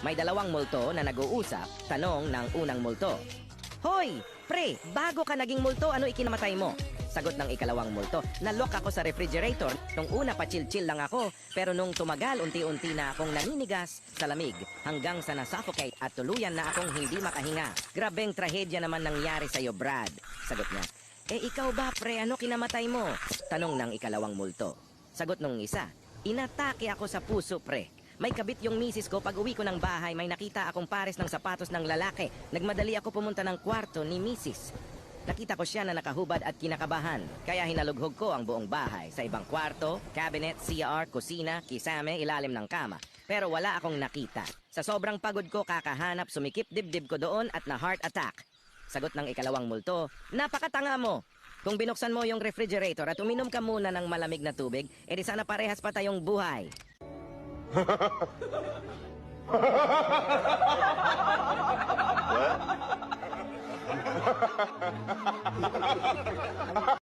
May dalawang multo na nag-uusap, tanong ng unang multo. Hoy, pre, bago ka naging multo, ano ikinamatay mo? Sagot ng ikalawang multo, nalok ako sa refrigerator. Nung una pa chill-chill lang ako, pero nung tumagal, unti-unti na akong naninigas sa lamig hanggang sa nasuffocate at tuluyan na akong hindi makahinga. Grabeng trahedya naman nangyari sa'yo, Brad. Sagot niya, ikaw ba, pre, ano kinamatay mo? Tanong ng ikalawang multo. Sagot nung isa, inatake ako sa puso, pre. May kabit yung misis ko, pag uwi ko ng bahay, may nakita akong pares ng sapatos ng lalaki. Nagmadali ako pumunta ng kwarto ni misis. Nakita ko siya na nakahubad at kinakabahan, kaya hinalughog ko ang buong bahay sa ibang kwarto, cabinet, CR, kusina, kisame, ilalim ng kama. Pero wala akong nakita. Sa sobrang pagod ko kakahanap, sumikip dibdib ko doon at na heart attack. Sagot ng ikalawang multo, napakatanga mo! Kung binuksan mo yung refrigerator at uminom ka muna ng malamig na tubig, edi sana parehas pa tayong buhay. What?